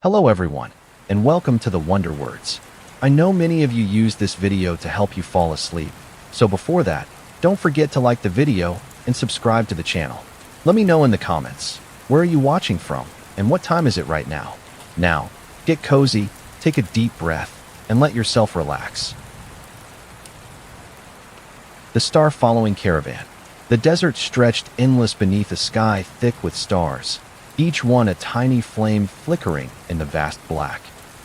Hello everyone, and welcome to the Wonder Words. I know many of you use this video to help you fall asleep, so before that, don't forget to like the video and subscribe to the channel. Let me know in the comments, where are you watching from, and what time is it right now? Now, get cozy, take a deep breath, and let yourself relax. The star-following caravan. The desert stretched endless beneath a sky thick with stars, each one a tiny flame flickering in the vast black.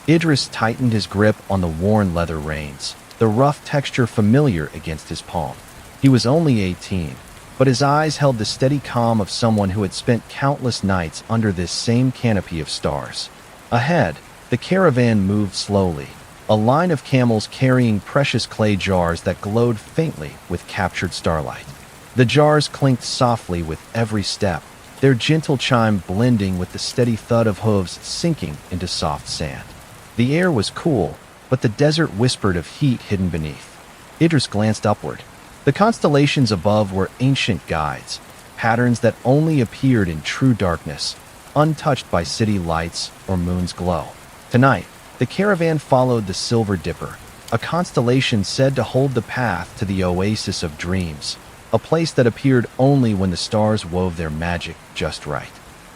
Idris tightened his grip on the worn leather reins, the rough texture familiar against his palm. He was only 18, but his eyes held the steady calm of someone who had spent countless nights under this same canopy of stars. Ahead, the caravan moved slowly, a line of camels carrying precious clay jars that glowed faintly with captured starlight. The jars clinked softly with every step, their gentle chime blending with the steady thud of hooves sinking into soft sand. The air was cool, but the desert whispered of heat hidden beneath. Idris glanced upward. The constellations above were ancient guides, patterns that only appeared in true darkness, untouched by city lights or moon's glow. Tonight, the caravan followed the Silver Dipper, a constellation said to hold the path to the oasis of dreams, a place that appeared only when the stars wove their magic just right.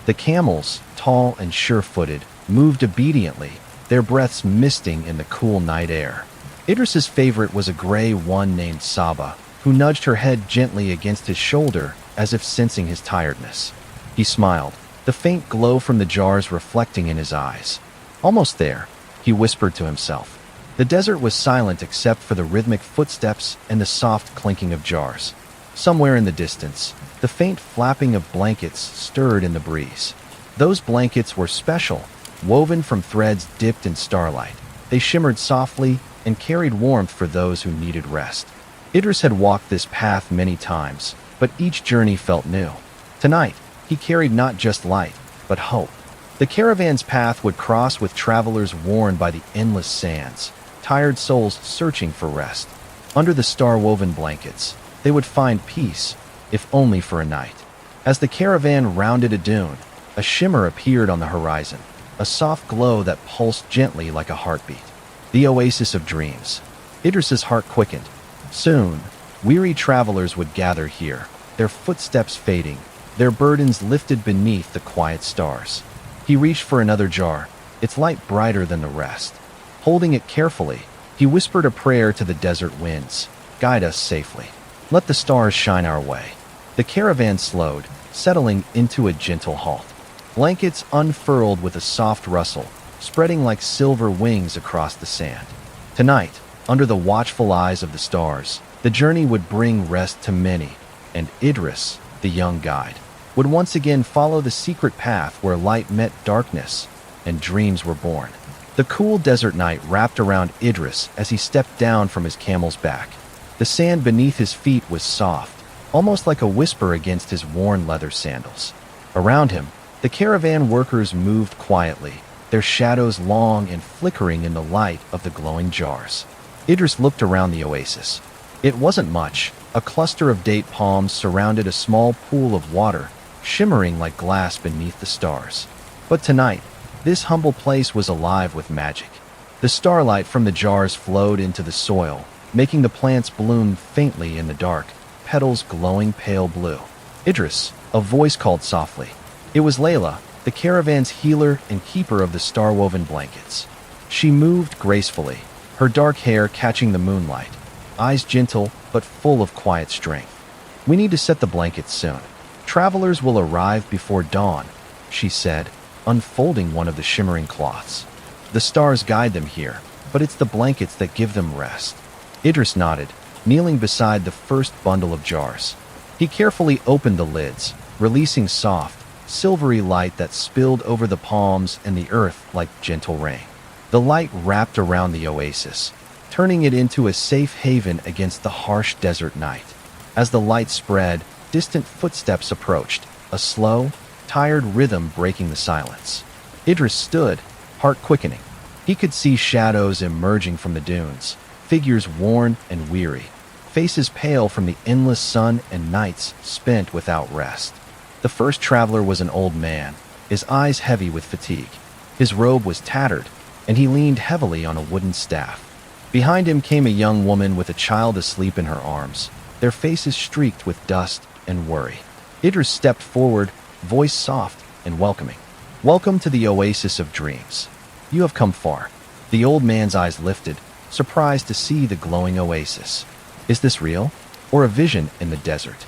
The camels, tall and sure-footed, moved obediently, their breaths misting in the cool night air. Idris's favorite was a gray one named Saba, who nudged her head gently against his shoulder as if sensing his tiredness. He smiled, the faint glow from the jars reflecting in his eyes. Almost there, he whispered to himself. The desert was silent except for the rhythmic footsteps and the soft clinking of jars. Somewhere in the distance, the faint flapping of blankets stirred in the breeze. Those blankets were special, woven from threads dipped in starlight. They shimmered softly and carried warmth for those who needed rest. Idris had walked this path many times, but each journey felt new. Tonight, he carried not just light, but hope. The caravan's path would cross with travelers worn by the endless sands, tired souls searching for rest. Under the star-woven blankets, they would find peace, if only for a night. As the caravan rounded a dune, a shimmer appeared on the horizon, a soft glow that pulsed gently like a heartbeat. The oasis of dreams. Idris's heart quickened. Soon, weary travelers would gather here, their footsteps fading, their burdens lifted beneath the quiet stars. He reached for another jar, its light brighter than the rest. Holding it carefully, he whispered a prayer to the desert winds. Guide us safely. Let the stars shine our way. The caravan slowed, settling into a gentle halt. Blankets unfurled with a soft rustle, spreading like silver wings across the sand. Tonight, under the watchful eyes of the stars, the journey would bring rest to many, and Idris, the young guide, would once again follow the secret path where light met darkness and dreams were born. The cool desert night wrapped around Idris as he stepped down from his camel's back. The sand beneath his feet was soft, almost like a whisper against his worn leather sandals. Around him, the caravan workers moved quietly, their shadows long and flickering in the light of the glowing jars. Idris looked around the oasis. It wasn't much. A cluster of date palms surrounded a small pool of water, shimmering like glass beneath the stars. But tonight, this humble place was alive with magic. The starlight from the jars flowed into the soil, making the plants bloom faintly in the dark, petals glowing pale blue. Idris, a voice called softly. It was Layla, the caravan's healer and keeper of the star-woven blankets. She moved gracefully, her dark hair catching the moonlight, eyes gentle but full of quiet strength. We need to set the blankets soon. Travelers will arrive before dawn, she said, unfolding one of the shimmering cloths. The stars guide them here, but it's the blankets that give them rest. Idris nodded, kneeling beside the first bundle of jars. He carefully opened the lids, releasing soft, silvery light that spilled over the palms and the earth like gentle rain. The light wrapped around the oasis, turning it into a safe haven against the harsh desert night. As the light spread, distant footsteps approached, a slow, tired rhythm breaking the silence. Idris stood, heart quickening. He could see shadows emerging from the dunes, figures worn and weary, faces pale from the endless sun and nights spent without rest. The first traveler was an old man, his eyes heavy with fatigue. His robe was tattered, and he leaned heavily on a wooden staff. Behind him came a young woman with a child asleep in her arms, their faces streaked with dust and worry. Idris stepped forward, voice soft and welcoming. "Welcome to the oasis of dreams. You have come far." The old man's eyes lifted, surprised to see the glowing oasis. "Is this real, or a vision in the desert?"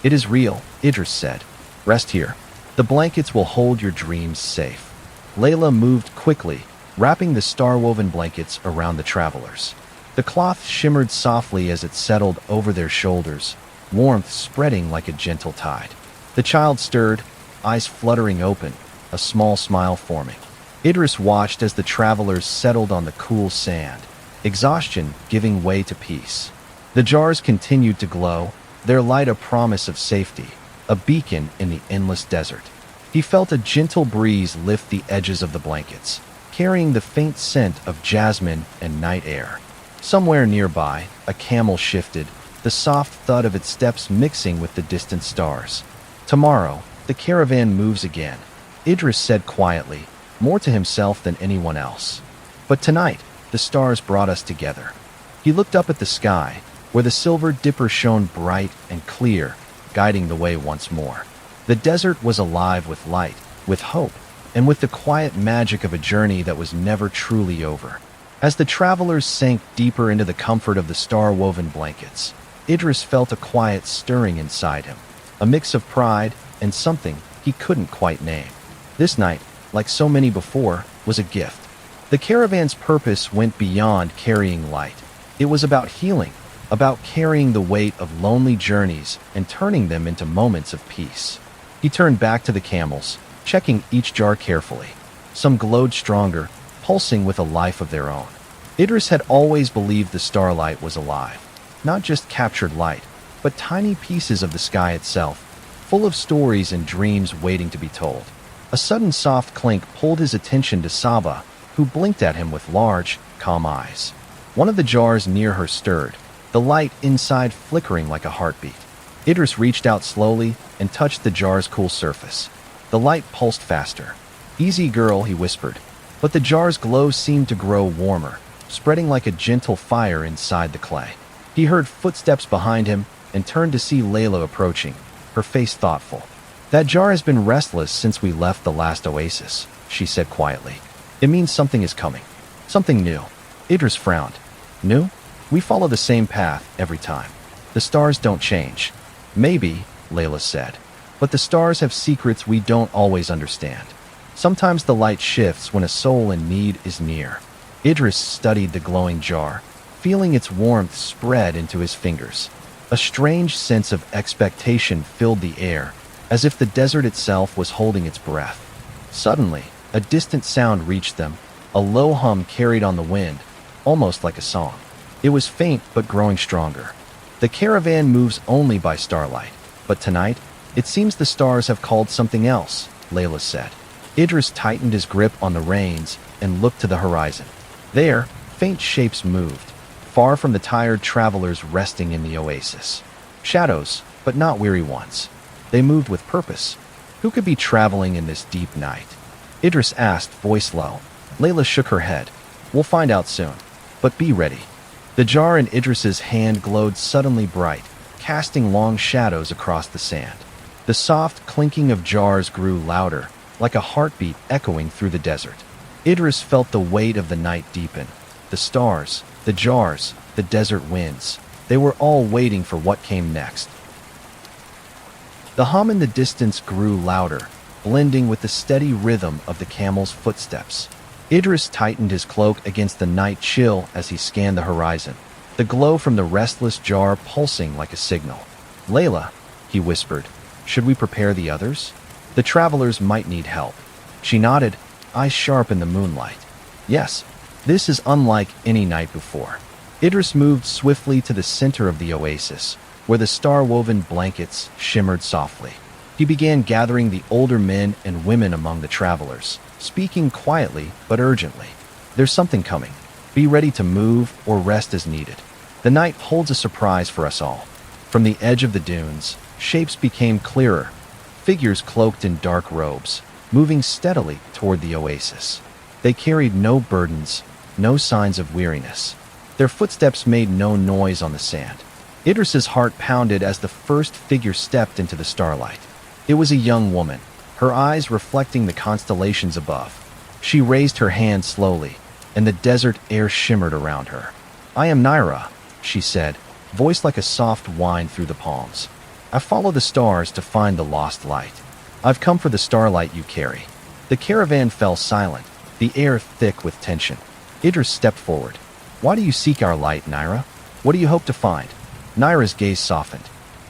"It is real," Idris said. "Rest here. The blankets will hold your dreams safe." Layla moved quickly, wrapping the star-woven blankets around the travelers. The cloth shimmered softly as it settled over their shoulders, warmth spreading like a gentle tide. The child stirred, eyes fluttering open, a small smile forming. Idris watched as the travelers settled on the cool sand, exhaustion giving way to peace. The jars continued to glow, their light a promise of safety, a beacon in the endless desert. He felt a gentle breeze lift the edges of the blankets, carrying the faint scent of jasmine and night air. Somewhere nearby, a camel shifted, the soft thud of its steps mixing with the distant stars. "Tomorrow, the caravan moves again," Idris said quietly, more to himself than anyone else. "But tonight, the stars brought us together." He looked up at the sky, where the silver dipper shone bright and clear, guiding the way once more. The desert was alive with light, with hope, and with the quiet magic of a journey that was never truly over. As the travelers sank deeper into the comfort of the star-woven blankets, Idris felt a quiet stirring inside him, a mix of pride and something he couldn't quite name. This night, like so many before, was a gift. The caravan's purpose went beyond carrying light. It was about healing, about carrying the weight of lonely journeys and turning them into moments of peace. He turned back to the camels, checking each jar carefully. Some glowed stronger, pulsing with a life of their own. Idris had always believed the starlight was alive, not just captured light, but tiny pieces of the sky itself, full of stories and dreams waiting to be told. A sudden soft clink pulled his attention to Saba, who blinked at him with large, calm eyes. One of the jars near her stirred, the light inside flickering like a heartbeat. Idris reached out slowly and touched the jar's cool surface. The light pulsed faster. "Easy, girl," he whispered, but the jar's glow seemed to grow warmer, spreading like a gentle fire inside the clay. He heard footsteps behind him and turned to see Layla approaching, her face thoughtful. "That jar has been restless since we left the last oasis," she said quietly. "It means something is coming. Something new." Idris frowned. "New? We follow the same path every time. The stars don't change." "Maybe," Layla said, "but the stars have secrets we don't always understand. Sometimes the light shifts when a soul in need is near." Idris studied the glowing jar, feeling its warmth spread into his fingers. A strange sense of expectation filled the air, as if the desert itself was holding its breath. Suddenly, a distant sound reached them, a low hum carried on the wind, almost like a song. It was faint but growing stronger. "The caravan moves only by starlight, but tonight, it seems the stars have called something else," Layla said. Idris tightened his grip on the reins and looked to the horizon. There, faint shapes moved, far from the tired travelers resting in the oasis. Shadows, but not weary ones. They moved with purpose. Who could be traveling in this deep night? Idris asked, voice low. Layla shook her head. "We'll find out soon, but be ready." The jar in Idris's hand glowed suddenly bright, casting long shadows across the sand. The soft clinking of jars grew louder, like a heartbeat echoing through the desert. Idris felt the weight of the night deepen. The stars, the jars, the desert winds, they were all waiting for what came next. The hum in the distance grew louder, blending with the steady rhythm of the camel's footsteps. Idris tightened his cloak against the night chill as he scanned the horizon, the glow from the restless jar pulsing like a signal. "Layla," he whispered, "should we prepare the others? The travelers might need help." She nodded, eyes sharp in the moonlight. "Yes, this is unlike any night before." Idris moved swiftly to the center of the oasis, where the star-woven blankets shimmered softly. He began gathering the older men and women among the travelers, speaking quietly but urgently. "There's something coming. Be ready to move or rest as needed. The night holds a surprise for us all." From the edge of the dunes, shapes became clearer, figures cloaked in dark robes, moving steadily toward the oasis. They carried no burdens, no signs of weariness. Their footsteps made no noise on the sand. Idris's heart pounded as the first figure stepped into the starlight. It was a young woman, her eyes reflecting the constellations above. She raised her hand slowly, and the desert air shimmered around her. "I am Naira," she said, voice like a soft wind through the palms. "I follow the stars to find the lost light. I've come for the starlight you carry." The caravan fell silent, the air thick with tension. Idris stepped forward. "Why do you seek our light, Naira? What do you hope to find?" Naira's gaze softened.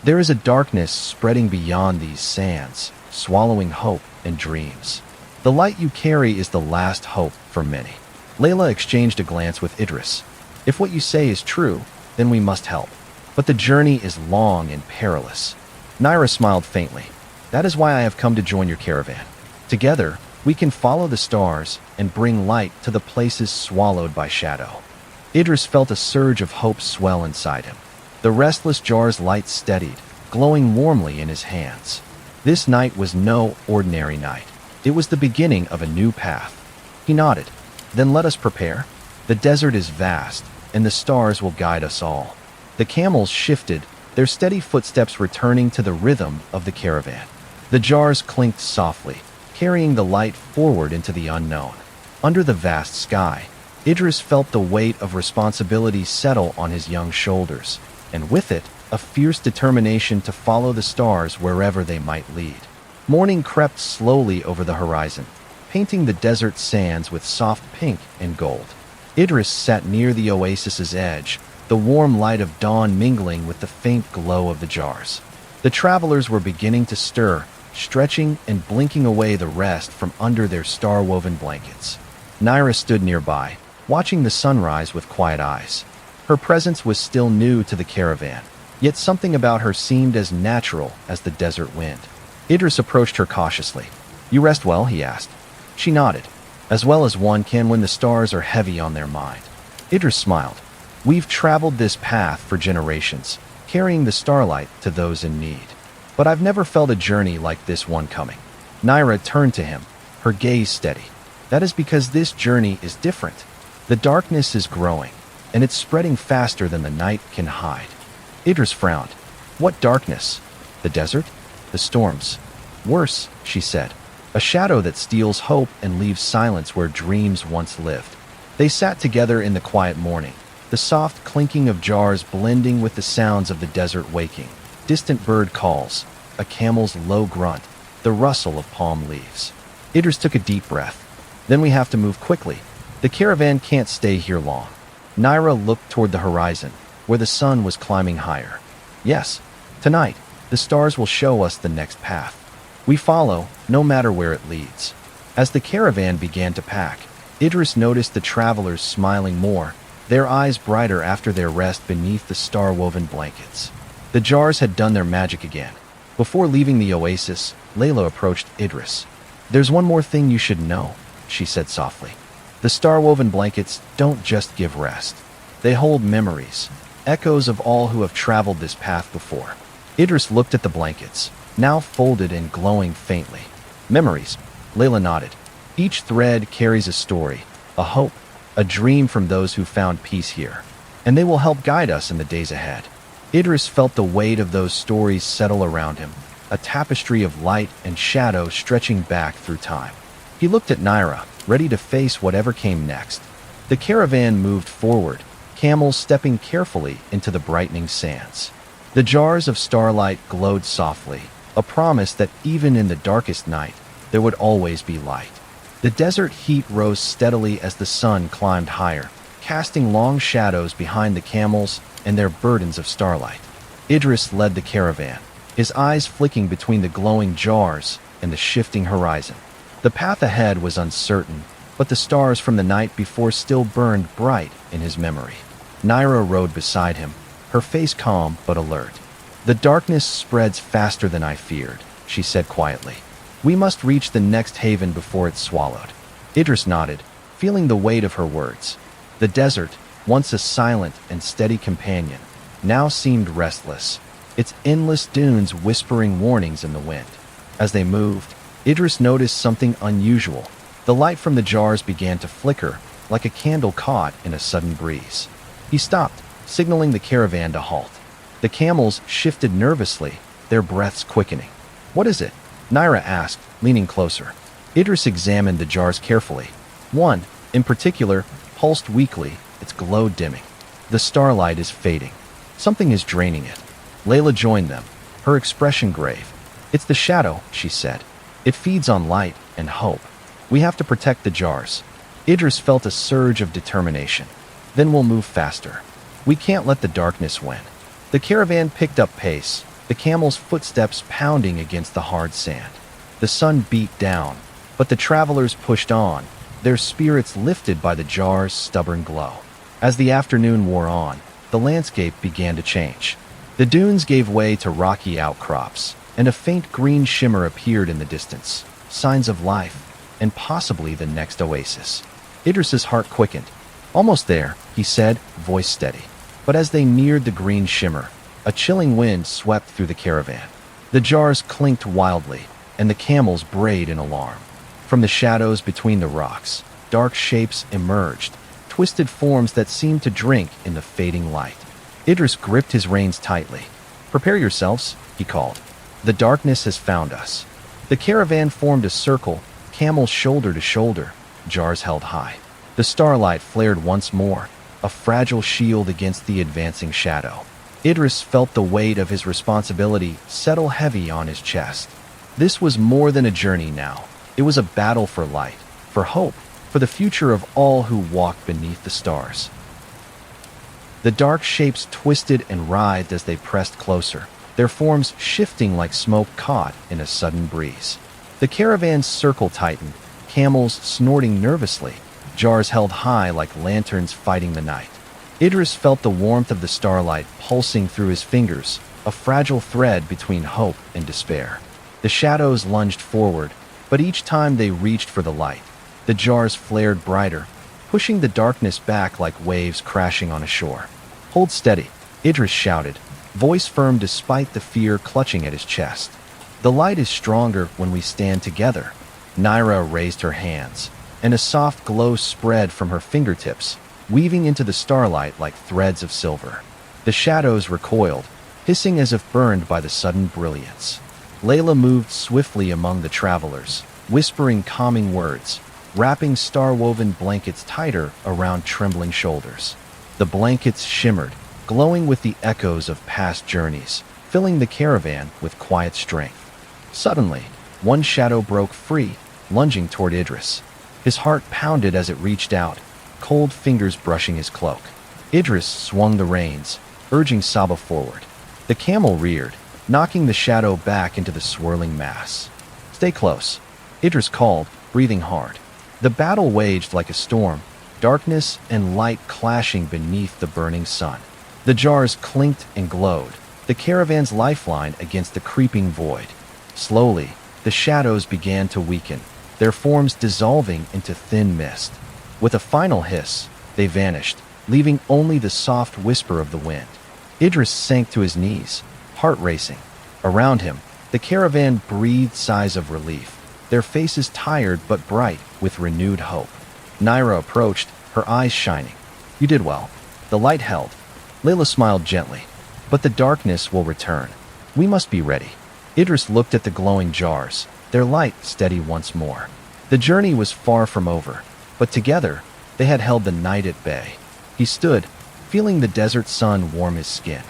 "There is a darkness spreading beyond these sands, swallowing hope and dreams. The light you carry is the last hope for many." Layla exchanged a glance with Idris. "If what you say is true, then we must help. But the journey is long and perilous." Naira smiled faintly. "That is why I have come to join your caravan. Together, we can follow the stars and bring light to the places swallowed by shadow." Idris felt a surge of hope swell inside him. The restless jar's light steadied, glowing warmly in his hands. This night was no ordinary night. It was the beginning of a new path. He nodded. "Then let us prepare. The desert is vast, and the stars will guide us all." The camels shifted, their steady footsteps returning to the rhythm of the caravan. The jars clinked softly, carrying the light forward into the unknown. Under the vast sky, Idris felt the weight of responsibility settle on his young shoulders, and with it, a fierce determination to follow the stars wherever they might lead. Morning crept slowly over the horizon, painting the desert sands with soft pink and gold. Idris sat near the oasis's edge, the warm light of dawn mingling with the faint glow of the jars. The travelers were beginning to stir, stretching and blinking away the rest from under their star-woven blankets. Naira stood nearby, watching the sunrise with quiet eyes. Her presence was still new to the caravan, yet something about her seemed as natural as the desert wind. Idris approached her cautiously. "You rest well?" he asked. She nodded. "As well as one can when the stars are heavy on their mind." Idris smiled. "We've traveled this path for generations, carrying the starlight to those in need. But I've never felt a journey like this one coming." Naira turned to him, her gaze steady. "That is because this journey is different. The darkness is growing, and it's spreading faster than the night can hide." Idris frowned. "What darkness? The desert? The storms?" "Worse," she said. "A shadow that steals hope and leaves silence where dreams once lived." They sat together in the quiet morning, the soft clinking of jars blending with the sounds of the desert waking. Distant bird calls, a camel's low grunt, the rustle of palm leaves. Idris took a deep breath. "Then we have to move quickly. The caravan can't stay here long." Naira looked toward the horizon, where the sun was climbing higher. "Yes, tonight, the stars will show us the next path. We follow, no matter where it leads." As the caravan began to pack, Idris noticed the travelers smiling more, their eyes brighter after their rest beneath the star-woven blankets. The jars had done their magic again. Before leaving the oasis, Layla approached Idris. "There's one more thing you should know," she said softly. "The star-woven blankets don't just give rest. They hold memories, echoes of all who have traveled this path before." Idris looked at the blankets, now folded and glowing faintly. "Memories," Layla nodded. "Each thread carries a story, a hope, a dream from those who found peace here, and they will help guide us in the days ahead." Idris felt the weight of those stories settle around him, a tapestry of light and shadow stretching back through time. He looked at Naira, ready to face whatever came next. The caravan moved forward, camels stepping carefully into the brightening sands. The jars of starlight glowed softly, a promise that even in the darkest night, there would always be light. The desert heat rose steadily as the sun climbed higher, casting long shadows behind the camels and their burdens of starlight. Idris led the caravan, his eyes flicking between the glowing jars and the shifting horizon. The path ahead was uncertain, but the stars from the night before still burned bright in his memory. Naira rode beside him, her face calm but alert. "The darkness spreads faster than I feared," she said quietly. "We must reach the next haven before it's swallowed." Idris nodded, feeling the weight of her words. The desert, once a silent and steady companion, now seemed restless, its endless dunes whispering warnings in the wind. As they moved, Idris noticed something unusual. The light from the jars began to flicker, like a candle caught in a sudden breeze. He stopped, signaling the caravan to halt. The camels shifted nervously, their breaths quickening. "What is it?" Naira asked, leaning closer. Idris examined the jars carefully. One, in particular, pulsed weakly, its glow dimming. The starlight is fading. Something is draining it. Layla joined them, her expression grave. "It's the shadow," she said. "It feeds on light and hope. We have to protect the jars." Idris felt a surge of determination. "Then we'll move faster. We can't let the darkness win." The caravan picked up pace, the camels' footsteps pounding against the hard sand. The sun beat down, but the travelers pushed on, their spirits lifted by the jar's stubborn glow. As the afternoon wore on, the landscape began to change. The dunes gave way to rocky outcrops, and a faint green shimmer appeared in the distance, signs of life, and possibly the next oasis. Idris's heart quickened. "Almost there," he said, voice steady. But as they neared the green shimmer, a chilling wind swept through the caravan. The jars clinked wildly, and the camels brayed in alarm. From the shadows between the rocks, dark shapes emerged, twisted forms that seemed to drink in the fading light. Idris gripped his reins tightly. "Prepare yourselves," he called. "The darkness has found us." The caravan formed a circle, camels shoulder to shoulder, jars held high. The starlight flared once more, a fragile shield against the advancing shadow. Idris felt the weight of his responsibility settle heavy on his chest. This was more than a journey now. It was a battle for light, for hope, for the future of all who walked beneath the stars. The dark shapes twisted and writhed as they pressed closer, their forms shifting like smoke caught in a sudden breeze. The caravan's circle tightened, camels snorting nervously, jars held high like lanterns fighting the night. Idris felt the warmth of the starlight pulsing through his fingers, a fragile thread between hope and despair. The shadows lunged forward, but each time they reached for the light, the jars flared brighter, pushing the darkness back like waves crashing on a shore. "Hold steady," Idris shouted, voice firm despite the fear clutching at his chest. "The light is stronger when we stand together." Naira raised her hands, and a soft glow spread from her fingertips, weaving into the starlight like threads of silver. The shadows recoiled, hissing as if burned by the sudden brilliance. Layla moved swiftly among the travelers, whispering calming words, wrapping star-woven blankets tighter around trembling shoulders. The blankets shimmered, glowing with the echoes of past journeys, filling the caravan with quiet strength. Suddenly, one shadow broke free, lunging toward Idris. His heart pounded as it reached out, cold fingers brushing his cloak. Idris swung the reins, urging Saba forward. The camel reared, knocking the shadow back into the swirling mass. "Stay close," Idris called, breathing hard. The battle waged like a storm, darkness and light clashing beneath the burning sun. The jars clinked and glowed, the caravan's lifeline against the creeping void. Slowly, the shadows began to weaken, their forms dissolving into thin mist. With a final hiss, they vanished, leaving only the soft whisper of the wind. Idris sank to his knees, heart racing. Around him, the caravan breathed sighs of relief, their faces tired but bright with renewed hope. Naira approached, her eyes shining. "You did well. The light held." Layla smiled gently. "But the darkness will return. We must be ready." Idris looked at the glowing jars, their light steady once more. The journey was far from over, but together they had held the night at bay. He stood, feeling the desert sun warm his skin.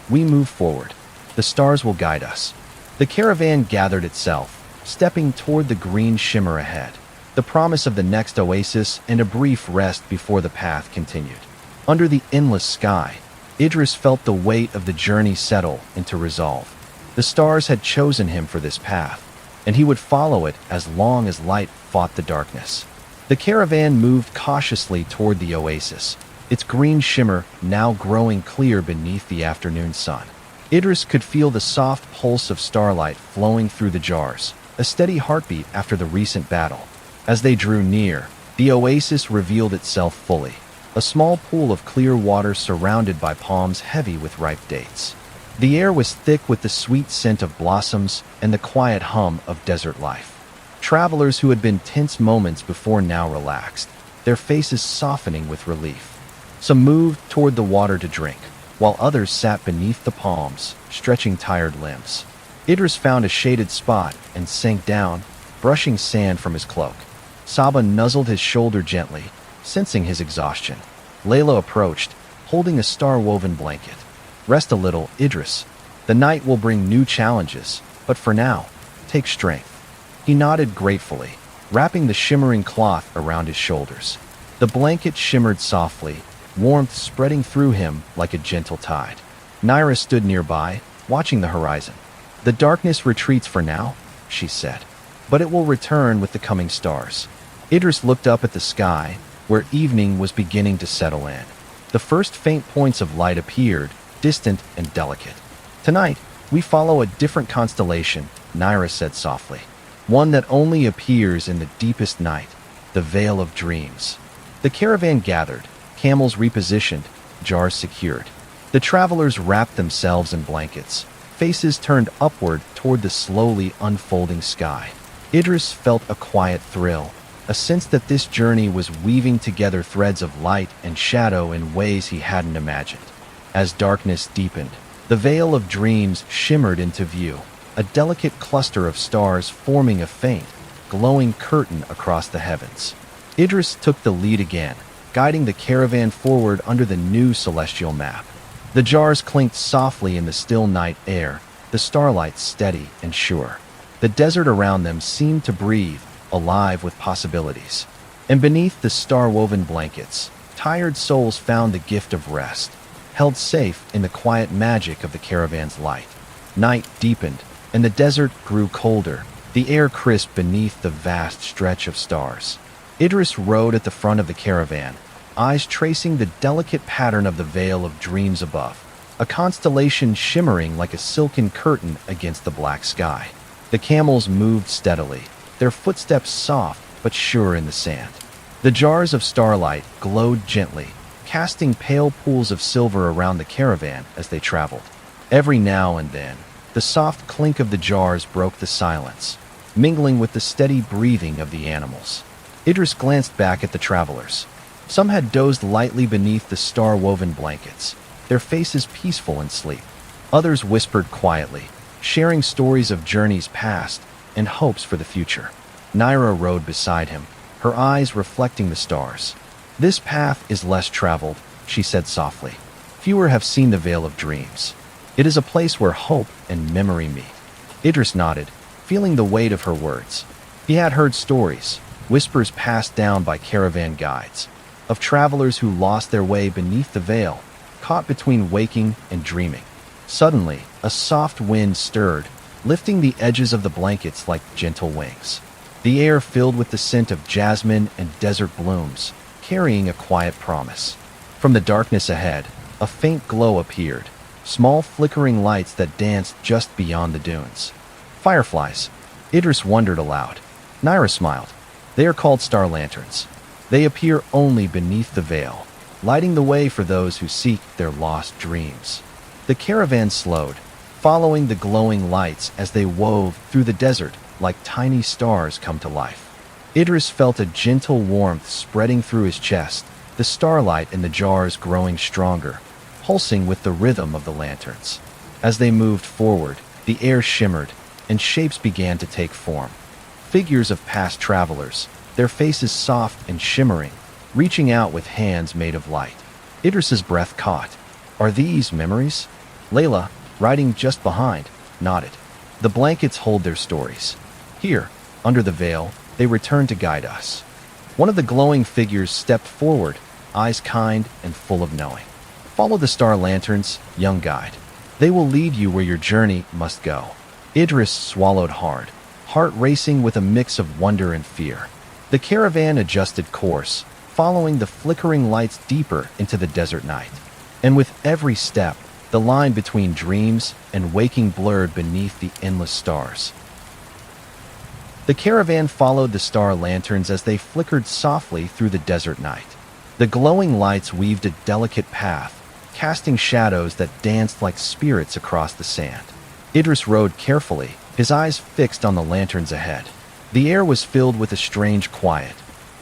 "We move forward. The stars will guide us." The caravan gathered itself, stepping toward the green shimmer ahead, the promise of the next oasis and a brief rest before the path continued. Under the endless sky, Idris felt the weight of the journey settle into resolve. The stars had chosen him for this path, and he would follow it as long as light fought the darkness. The caravan moved cautiously toward the oasis, its green shimmer now growing clear beneath the afternoon sun. Idris could feel the soft pulse of starlight flowing through the jars, a steady heartbeat after the recent battle. As they drew near, the oasis revealed itself fully, a small pool of clear water surrounded by palms heavy with ripe dates. The air was thick with the sweet scent of blossoms and the quiet hum of desert life. Travelers who had been tense moments before now relaxed, their faces softening with relief. Some moved toward the water to drink, while others sat beneath the palms, stretching tired limbs. Idris found a shaded spot and sank down, brushing sand from his cloak. Saba nuzzled his shoulder gently, sensing his exhaustion. Layla approached, holding a star-woven blanket. Rest a little, Idris. The night will bring new challenges, but for now, take strength. He nodded gratefully, wrapping the shimmering cloth around his shoulders. The blanket shimmered softly, warmth spreading through him like a gentle tide. Naira stood nearby, watching the horizon. The darkness retreats for now, she said, but it will return with the coming stars. Idris looked up at the sky, where evening was beginning to settle in. The first faint points of light appeared, distant and delicate. Tonight, we follow a different constellation, Naira said softly. One that only appears in the deepest night, the Veil of Dreams. The caravan gathered, camels repositioned, jars secured. The travelers wrapped themselves in blankets, faces turned upward toward the slowly unfolding sky. Idris felt a quiet thrill, a sense that this journey was weaving together threads of light and shadow in ways he hadn't imagined. As darkness deepened, the Veil of Dreams shimmered into view, a delicate cluster of stars forming a faint, glowing curtain across the heavens. Idris took the lead again, guiding the caravan forward under the new celestial map. The jars clinked softly in the still night air, the starlight steady and sure. The desert around them seemed to breathe, alive with possibilities. And beneath the star-woven blankets, tired souls found the gift of rest, held safe in the quiet magic of the caravan's light. Night deepened, and the desert grew colder, the air crisp beneath the vast stretch of stars. Idris rode at the front of the caravan, eyes tracing the delicate pattern of the Veil of Dreams above, a constellation shimmering like a silken curtain against the black sky. The camels moved steadily, their footsteps soft but sure in the sand. The jars of starlight glowed gently, casting pale pools of silver around the caravan as they traveled. Every now and then, the soft clink of the jars broke the silence, mingling with the steady breathing of the animals. Idris glanced back at the travelers. Some had dozed lightly beneath the star-woven blankets, their faces peaceful in sleep. Others whispered quietly, sharing stories of journeys past and hopes for the future. Naira rode beside him, her eyes reflecting the stars. "This path is less traveled," she said softly. "Fewer have seen the Veil of Dreams. It is a place where hope and memory meet." Idris nodded, feeling the weight of her words. He had heard stories, whispers passed down by caravan guides, of travelers who lost their way beneath the veil, caught between waking and dreaming. Suddenly, a soft wind stirred, lifting the edges of the blankets like gentle wings. The air filled with the scent of jasmine and desert blooms, carrying a quiet promise. From the darkness ahead, a faint glow appeared, small flickering lights that danced just beyond the dunes. Fireflies. Idris wondered aloud. Naira smiled. They are called star lanterns. They appear only beneath the veil, lighting the way for those who seek their lost dreams. The caravan slowed, following the glowing lights as they wove through the desert like tiny stars come to life. Idris felt a gentle warmth spreading through his chest, the starlight in the jars growing stronger, pulsing with the rhythm of the lanterns. As they moved forward, the air shimmered, and shapes began to take form. Figures of past travelers, their faces soft and shimmering, reaching out with hands made of light. Idris's breath caught. Are these memories? Layla, riding just behind, nodded. The blankets hold their stories. Here, under the veil, they return to guide us. One of the glowing figures stepped forward, eyes kind and full of knowing. Follow the star lanterns, young guide. They will lead you where your journey must go. Idris swallowed hard, heart racing with a mix of wonder and fear. The caravan adjusted course, following the flickering lights deeper into the desert night. And with every step, the line between dreams and waking blurred beneath the endless stars. The caravan followed the star lanterns as they flickered softly through the desert night. The glowing lights weaved a delicate path, casting shadows that danced like spirits across the sand. Idris rode carefully, his eyes fixed on the lanterns ahead. The air was filled with a strange quiet,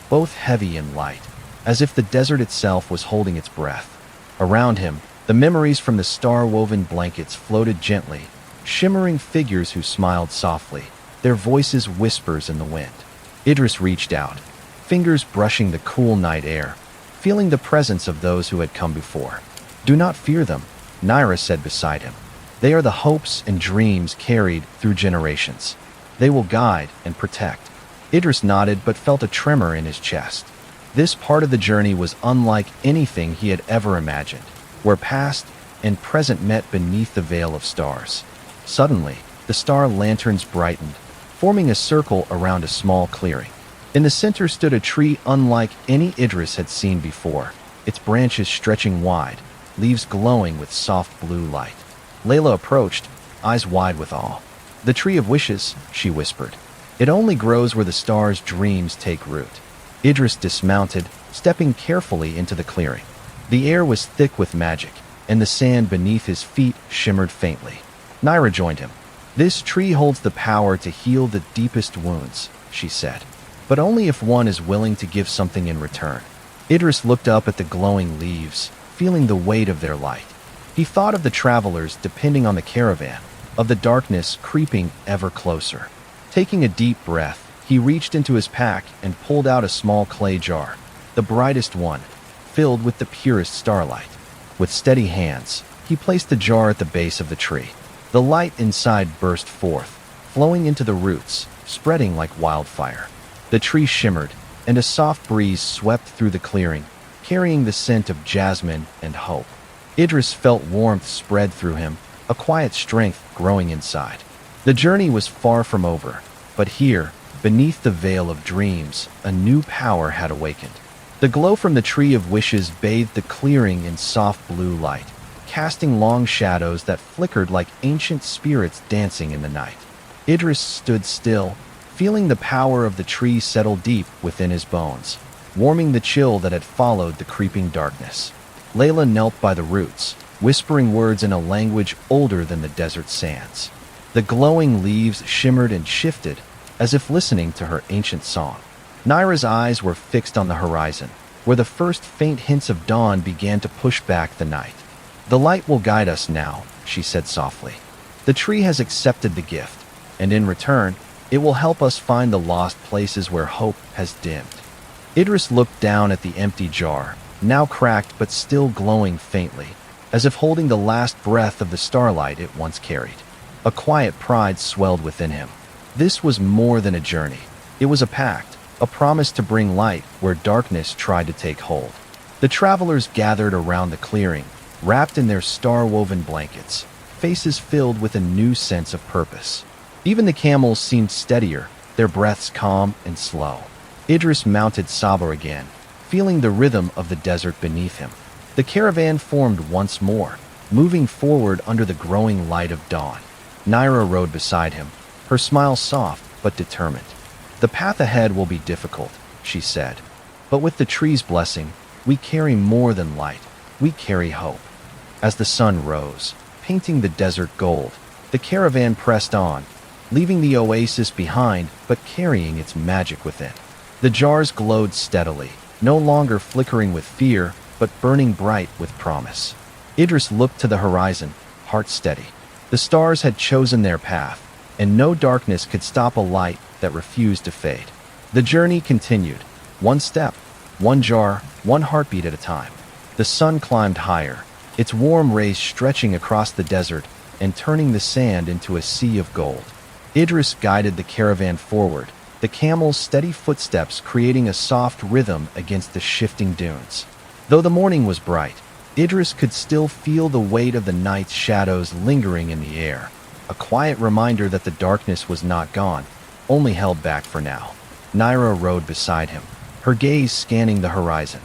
both heavy and light, as if the desert itself was holding its breath. Around him, the memories from the star-woven blankets floated gently, shimmering figures who smiled softly, their voices whispers in the wind. Idris reached out, fingers brushing the cool night air, feeling the presence of those who had come before. "Do not fear them," Naira said beside him. "They are the hopes and dreams carried through generations. They will guide and protect." Idris nodded but felt a tremor in his chest. This part of the journey was unlike anything he had ever imagined, where past and present met beneath the veil of stars. Suddenly, the star lanterns brightened, forming a circle around a small clearing. In the center stood a tree unlike any Idris had seen before, its branches stretching wide, leaves glowing with soft blue light. Layla approached, eyes wide with awe. "The tree of wishes," she whispered. "It only grows where the star's dreams take root." Idris dismounted, stepping carefully into the clearing. The air was thick with magic, and the sand beneath his feet shimmered faintly. Naira joined him. "This tree holds the power to heal the deepest wounds," she said, "but only if one is willing to give something in return." Idris looked up at the glowing leaves, feeling the weight of their light. He thought of the travelers depending on the caravan, of the darkness creeping ever closer. Taking a deep breath, he reached into his pack and pulled out a small clay jar, the brightest one, filled with the purest starlight. With steady hands, he placed the jar at the base of the tree. The light inside burst forth, flowing into the roots, spreading like wildfire. The tree shimmered, and a soft breeze swept through the clearing, carrying the scent of jasmine and hope. Idris felt warmth spread through him, a quiet strength growing inside. The journey was far from over, but here, beneath the veil of dreams, a new power had awakened. The glow from the tree of wishes bathed the clearing in soft blue light, casting long shadows that flickered like ancient spirits dancing in the night. Idris stood still, feeling the power of the tree settle deep within his bones, warming the chill that had followed the creeping darkness. Layla knelt by the roots, whispering words in a language older than the desert sands. The glowing leaves shimmered and shifted, as if listening to her ancient song. Naira's eyes were fixed on the horizon, where the first faint hints of dawn began to push back the night. "The light will guide us now," she said softly. "The tree has accepted the gift, and in return, it will help us find the lost places where hope has dimmed." Idris looked down at the empty jar, now cracked but still glowing faintly, as if holding the last breath of the starlight it once carried. A quiet pride swelled within him. This was more than a journey. It was a pact, a promise to bring light where darkness tried to take hold. The travelers gathered around the clearing, wrapped in their star-woven blankets, faces filled with a new sense of purpose. Even the camels seemed steadier, their breaths calm and slow. Idris mounted Sabah again, feeling the rhythm of the desert beneath him. The caravan formed once more, moving forward under the growing light of dawn. Naira rode beside him, her smile soft but determined. "The path ahead will be difficult," she said, "but with the tree's blessing, we carry more than light. We carry hope." As the sun rose, painting the desert gold, the caravan pressed on, leaving the oasis behind but carrying its magic within. The jars glowed steadily, no longer flickering with fear, but burning bright with promise. Idris looked to the horizon, heart steady. The stars had chosen their path, and no darkness could stop a light that refused to fade. The journey continued, one step, one jar, one heartbeat at a time. The sun climbed higher, its warm rays stretching across the desert and turning the sand into a sea of gold. Idris guided the caravan forward, the camel's steady footsteps creating a soft rhythm against the shifting dunes. Though the morning was bright, Idris could still feel the weight of the night's shadows lingering in the air, a quiet reminder that the darkness was not gone, only held back for now. Naira rode beside him, her gaze scanning the horizon.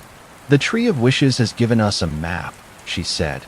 "The Tree of Wishes has given us a map," she said,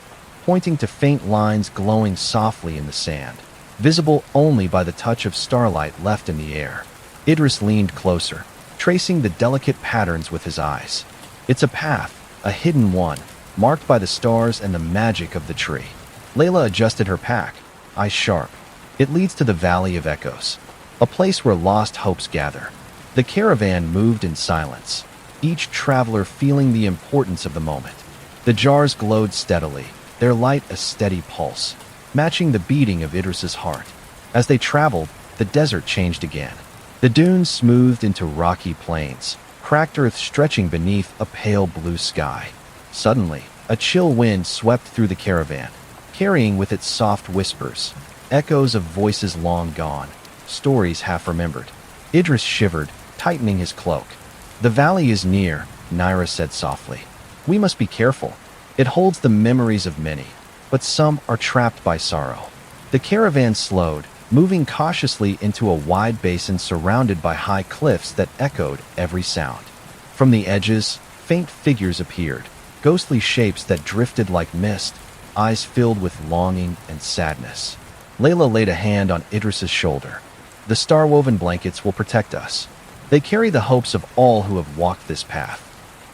pointing to faint lines glowing softly in the sand, visible only by the touch of starlight left in the air. Idris leaned closer, tracing the delicate patterns with his eyes. "It's a path, a hidden one, marked by the stars and the magic of the tree." Layla adjusted her pack, eyes sharp. "It leads to the Valley of Echoes." a place where lost hopes gather. The caravan moved in silence, each traveler feeling the importance of the moment. The jars glowed steadily, their light a steady pulse, matching the beating of Idris's heart. As they traveled, the desert changed again. The dunes smoothed into rocky plains, cracked earth stretching beneath a pale blue sky. Suddenly, a chill wind swept through the caravan, carrying with it soft whispers, echoes of voices long gone, stories half remembered. Idris shivered, tightening his cloak. "The valley is near," Naira said softly. "We must be careful. It holds the memories of many, but some are trapped by sorrow." The caravan slowed, moving cautiously into a wide basin surrounded by high cliffs that echoed every sound. From the edges, faint figures appeared, ghostly shapes that drifted like mist, eyes filled with longing and sadness. Layla laid a hand on Idris's shoulder. "The star-woven blankets will protect us. They carry the hopes of all who have walked this path."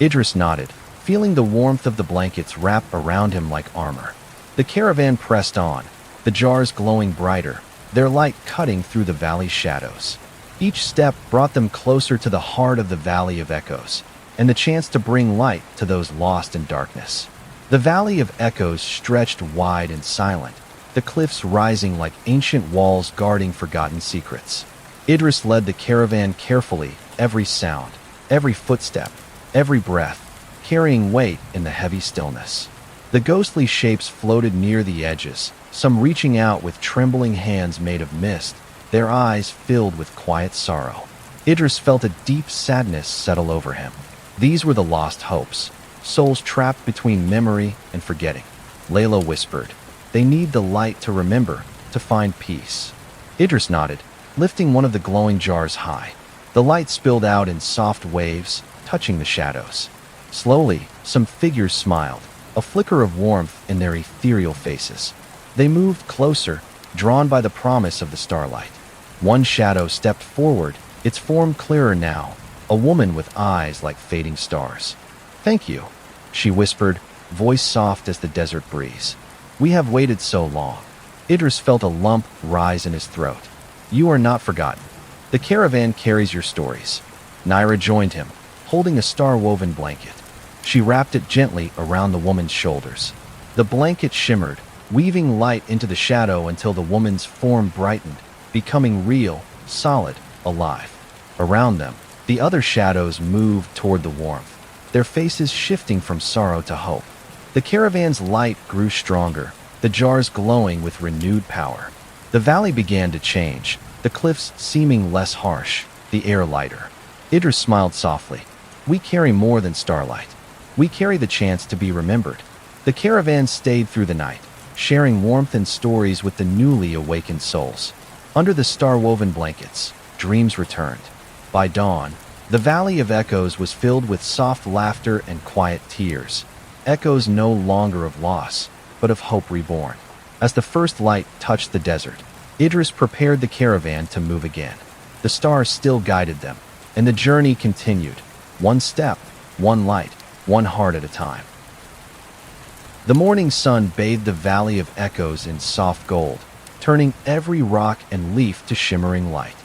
Idris nodded, feeling the warmth of the blankets wrap around him like armor. The caravan pressed on, the jars glowing brighter, their light cutting through the valley's shadows. Each step brought them closer to the heart of the Valley of Echoes, and the chance to bring light to those lost in darkness. The Valley of Echoes stretched wide and silent, the cliffs rising like ancient walls guarding forgotten secrets. Idris led the caravan carefully, every sound, every footstep, every breath, carrying weight in the heavy stillness. The ghostly shapes floated near the edges, some reaching out with trembling hands made of mist, their eyes filled with quiet sorrow. Idris felt a deep sadness settle over him. These were the lost hopes, souls trapped between memory and forgetting. Layla whispered, "They need the light to remember, to find peace." Idris nodded, lifting one of the glowing jars high. The light spilled out in soft waves, touching the shadows. Slowly, some figures smiled, a flicker of warmth in their ethereal faces. They moved closer, drawn by the promise of the starlight. One shadow stepped forward, its form clearer now, a woman with eyes like fading stars. "Thank you," she whispered, voice soft as the desert breeze. "We have waited so long." Idris felt a lump rise in his throat. "You are not forgotten. The caravan carries your stories." Naira joined him, holding a star-woven blanket. She wrapped it gently around the woman's shoulders. The blanket shimmered, weaving light into the shadow until the woman's form brightened, becoming real, solid, alive. Around them, the other shadows moved toward the warmth, their faces shifting from sorrow to hope. The caravan's light grew stronger, the jars glowing with renewed power. The valley began to change, the cliffs seeming less harsh, the air lighter. Idris smiled softly. "We carry more than starlight. We carry the chance to be remembered." The caravan stayed through the night, sharing warmth and stories with the newly awakened souls. Under the star-woven blankets, dreams returned. By dawn, the Valley of Echoes was filled with soft laughter and quiet tears, echoes no longer of loss, but of hope reborn. As the first light touched the desert, Idris prepared the caravan to move again. The stars still guided them, and the journey continued, one step, one light, one heart at a time. The morning sun bathed the Valley of Echoes in soft gold, turning every rock and leaf to shimmering light.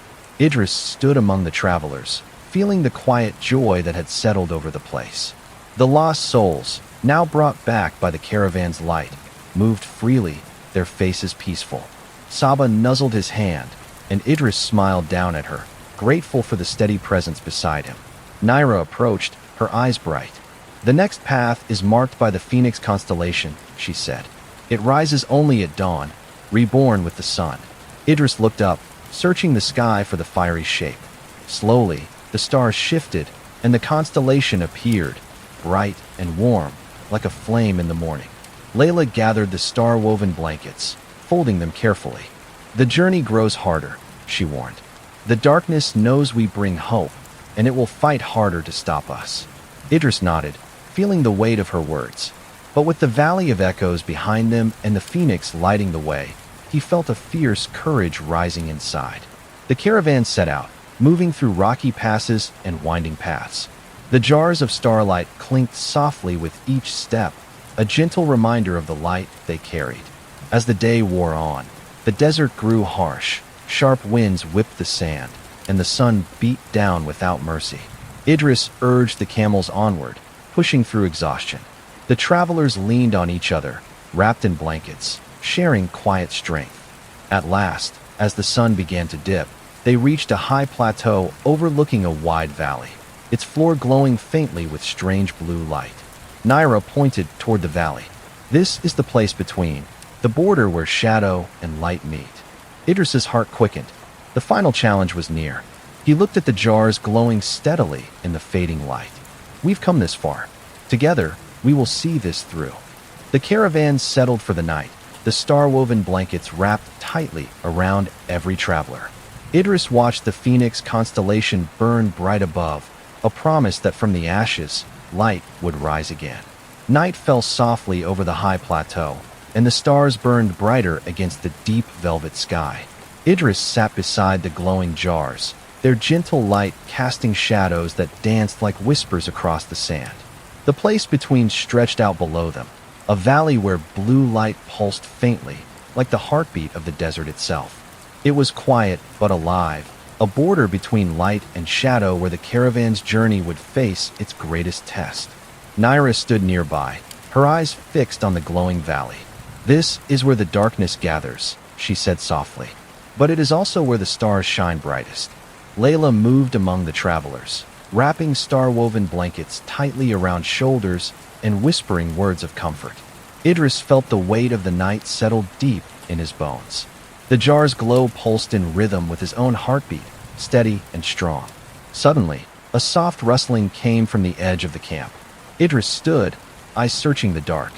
Idris stood among the travelers, feeling the quiet joy that had settled over the place. The lost souls, now brought back by the caravan's light, moved freely, their faces peaceful. Saba nuzzled his hand, and Idris smiled down at her, grateful for the steady presence beside him. Naira approached, her eyes bright. "The next path is marked by the Phoenix constellation," she said. "It rises only at dawn, reborn with the sun." Idris looked up, searching the sky for the fiery shape. Slowly, the stars shifted, and the constellation appeared, bright and warm, like a flame in the morning. Layla gathered the star-woven blankets, folding them carefully. "The journey grows harder," she warned. "The darkness knows we bring hope, and it will fight harder to stop us." Idris nodded, feeling the weight of her words. But with the Valley of Echoes behind them and the Phoenix lighting the way, he felt a fierce courage rising inside. The caravan set out, moving through rocky passes and winding paths. The jars of starlight clinked softly with each step, a gentle reminder of the light they carried. As the day wore on, the desert grew harsh, Sharp winds whipped the sand, and the sun beat down without mercy. Idris urged the camels onward, pushing through exhaustion. The travelers leaned on each other, wrapped in blankets, sharing quiet strength. At last, as the sun began to dip, they reached a high plateau overlooking a wide valley, its floor glowing faintly with strange blue light. Naira pointed toward the valley. "This is the place between, the border where shadow and light meet." Idris's heart quickened. The final challenge was near. He looked at the jars glowing steadily in the fading light. "We've come this far. Together, we will see this through." The caravan settled for the night, the star-woven blankets wrapped tightly around every traveler. Idris watched the phoenix constellation burn bright above, a promise that from the ashes, light would rise again. Night fell softly over the high plateau, and the stars burned brighter against the deep velvet sky. Idris sat beside the glowing jars, their gentle light casting shadows that danced like whispers across the sand. The place between stretched out below them, a valley where blue light pulsed faintly, like the heartbeat of the desert itself. It was quiet but alive, a border between light and shadow where the caravan's journey would face its greatest test. Naira stood nearby, her eyes fixed on the glowing valley. "This is where the darkness gathers," she said softly. "But it is also where the stars shine brightest." Layla moved among the travelers, wrapping star-woven blankets tightly around shoulders and whispering words of comfort. Idris felt the weight of the night settle deep in his bones. The jar's glow pulsed in rhythm with his own heartbeat, steady and strong. Suddenly, a soft rustling came from the edge of the camp. Idris stood, eyes searching the dark.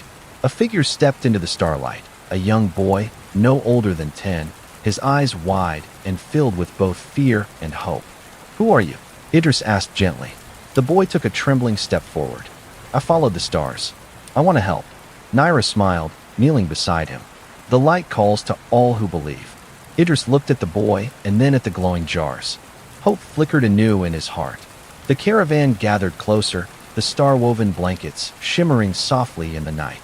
A figure stepped into the starlight, a young boy, no older than 10, his eyes wide and filled with both fear and hope. "Who are you?" Idris asked gently. The boy took a trembling step forward. "I followed the stars. I want to help." Naira smiled, kneeling beside him. "The light calls to all who believe." Idris looked at the boy and then at the glowing jars. Hope flickered anew in his heart. The caravan gathered closer, the star-woven blankets shimmering softly in the night.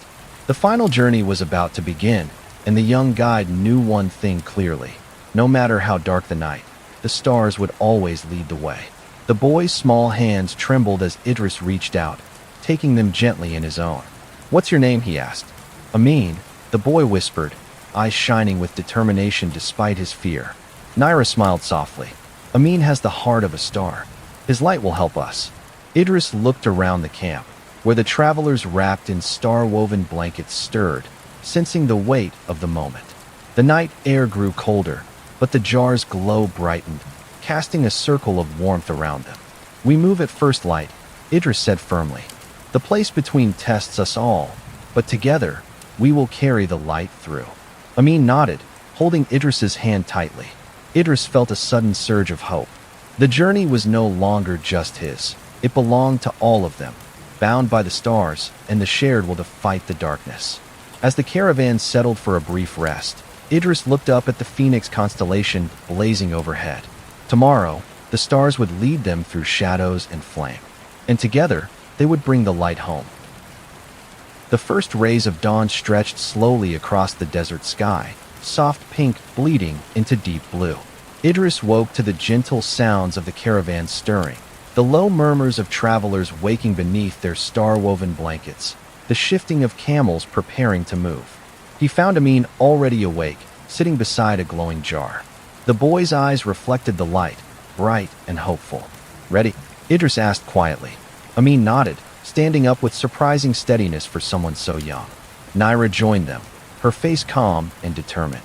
The final journey was about to begin, and the young guide knew one thing clearly. No matter how dark the night, the stars would always lead the way. The boy's small hands trembled as Idris reached out, taking them gently in his own. "What's your name?" he asked. "Amin," the boy whispered, eyes shining with determination despite his fear. Naira smiled softly. "Amin has the heart of a star. His light will help us." Idris looked around the camp, where the travelers wrapped in star-woven blankets stirred, sensing the weight of the moment. The night air grew colder, but the jar's glow brightened, casting a circle of warmth around them. "We move at first light," Idris said firmly. "The place between tests us all, but together, we will carry the light through." Amin nodded, holding Idris's hand tightly. Idris felt a sudden surge of hope. The journey was no longer just his. It belonged to all of them, bound by the stars and the shared will to fight the darkness. As the caravan settled for a brief rest, Idris looked up at the phoenix constellation blazing overhead. Tomorrow, the stars would lead them through shadows and flame, and together, they would bring the light home. The first rays of dawn stretched slowly across the desert sky, soft pink bleeding into deep blue. Idris woke to the gentle sounds of the caravan stirring, the low murmurs of travelers waking beneath their star-woven blankets, the shifting of camels preparing to move. He found Amin already awake, sitting beside a glowing jar. The boy's eyes reflected the light, bright and hopeful. "Ready?" Idris asked quietly. Amin nodded, standing up with surprising steadiness for someone so young. Naira joined them, her face calm and determined.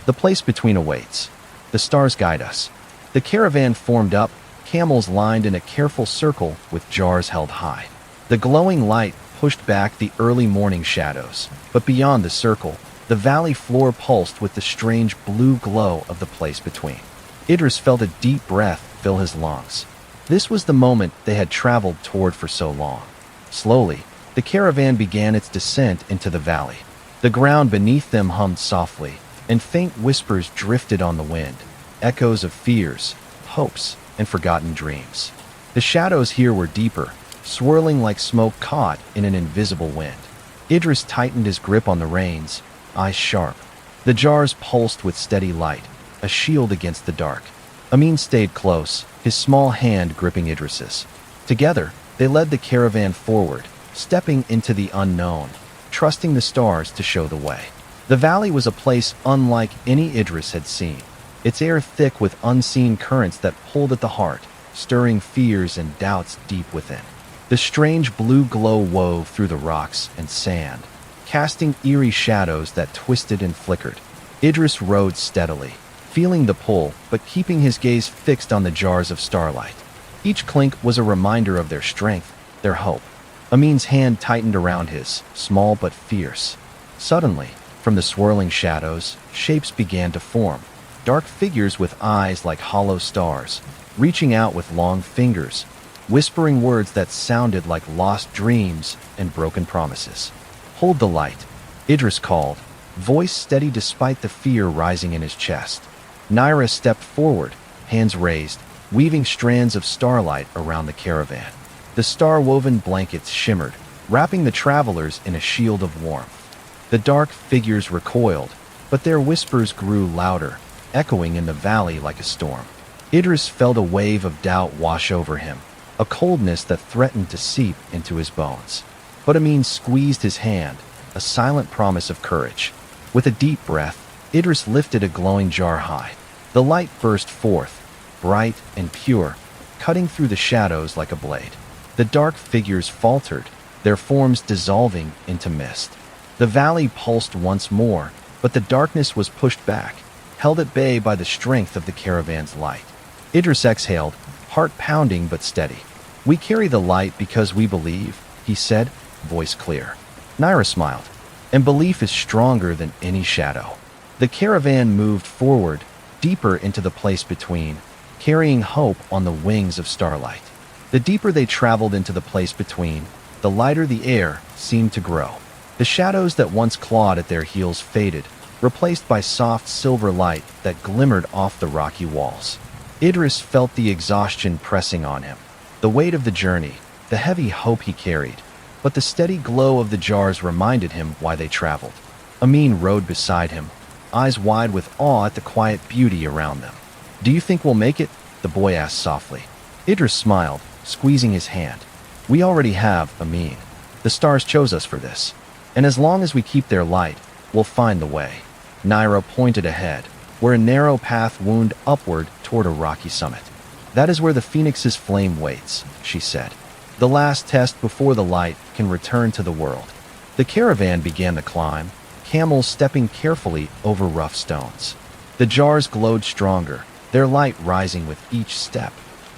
"The place between awaits. The stars guide us." The caravan formed up, camels lined in a careful circle with jars held high. The glowing light pushed back the early morning shadows, but beyond the circle, the valley floor pulsed with the strange blue glow of the place between. Idris felt a deep breath fill his lungs. This was the moment they had traveled toward for so long. Slowly, the caravan began its descent into the valley. The ground beneath them hummed softly, and faint whispers drifted on the wind, echoes of fears, hopes, and forgotten dreams. The shadows here were deeper, swirling like smoke caught in an invisible wind. Idris tightened his grip on the reins, eyes sharp. The jars pulsed with steady light, a shield against the dark. Amin stayed close, his small hand gripping Idris's. Together, they led the caravan forward, stepping into the unknown, trusting the stars to show the way. The valley was a place unlike any Idris had seen, its air thick with unseen currents that pulled at the heart, stirring fears and doubts deep within. The strange blue glow wove through the rocks and sand, casting eerie shadows that twisted and flickered. Idris rode steadily, feeling the pull but keeping his gaze fixed on the jars of starlight. Each clink was a reminder of their strength, their hope. Amin's hand tightened around his, small but fierce. Suddenly, from the swirling shadows, shapes began to form, dark figures with eyes like hollow stars, reaching out with long fingers, whispering words that sounded like lost dreams and broken promises. "Hold the light," Idris called, voice steady despite the fear rising in his chest. Naira stepped forward, hands raised, weaving strands of starlight around the caravan. The star-woven blankets shimmered, wrapping the travelers in a shield of warmth. The dark figures recoiled, but their whispers grew louder, echoing in the valley like a storm. Idris felt a wave of doubt wash over him, a coldness that threatened to seep into his bones. But Amin squeezed his hand, a silent promise of courage. With a deep breath, Idris lifted a glowing jar high. The light burst forth, bright and pure, cutting through the shadows like a blade. The dark figures faltered, their forms dissolving into mist. The valley pulsed once more, but the darkness was pushed back, held at bay by the strength of the caravan's light. Idris exhaled, heart pounding but steady. "We carry the light because we believe," he said, voice clear. Naira smiled. "And belief is stronger than any shadow." The caravan moved forward, deeper into the place between, carrying hope on the wings of starlight. The deeper they traveled into the place between, the lighter the air seemed to grow. The shadows that once clawed at their heels faded, replaced by soft silver light that glimmered off the rocky walls. Idris felt the exhaustion pressing on him, the weight of the journey, the heavy hope he carried, but the steady glow of the jars reminded him why they traveled. Amin rode beside him, eyes wide with awe at the quiet beauty around them. "Do you think we'll make it?" the boy asked softly. Idris smiled, squeezing his hand. "We already have, Amin. The stars chose us for this. And as long as we keep their light, we'll find the way." Naira pointed ahead, where a narrow path wound upward toward a rocky summit. "That is where the phoenix's flame waits," she said. "The last test before the light can return to the world." The caravan began the climb, camels stepping carefully over rough stones. The jars glowed stronger, their light rising with each step.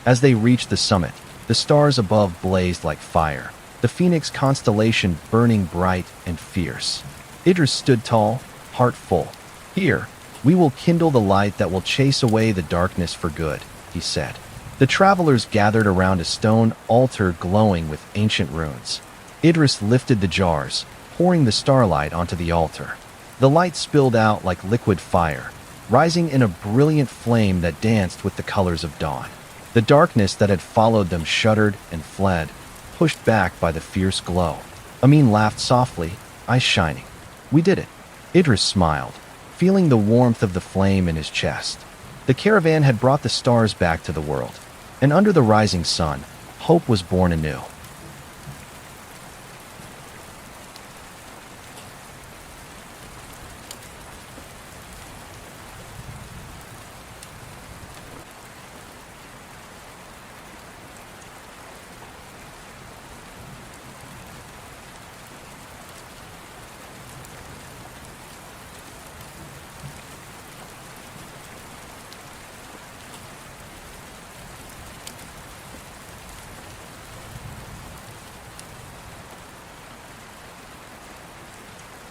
As they reached the summit, the stars above blazed like fire, the phoenix constellation burning bright and fierce. Idris stood tall, heart full. "Here, we will kindle the light that will chase away the darkness for good," he said. The travelers gathered around a stone altar glowing with ancient runes. Idris lifted the jars, pouring the starlight onto the altar. The light spilled out like liquid fire, rising in a brilliant flame that danced with the colors of dawn. The darkness that had followed them shuddered and fled, pushed back by the fierce glow. Amin laughed softly, eyes shining. "We did it." Idris smiled, feeling the warmth of the flame in his chest. The caravan had brought the stars back to the world, and under the rising sun, hope was born anew.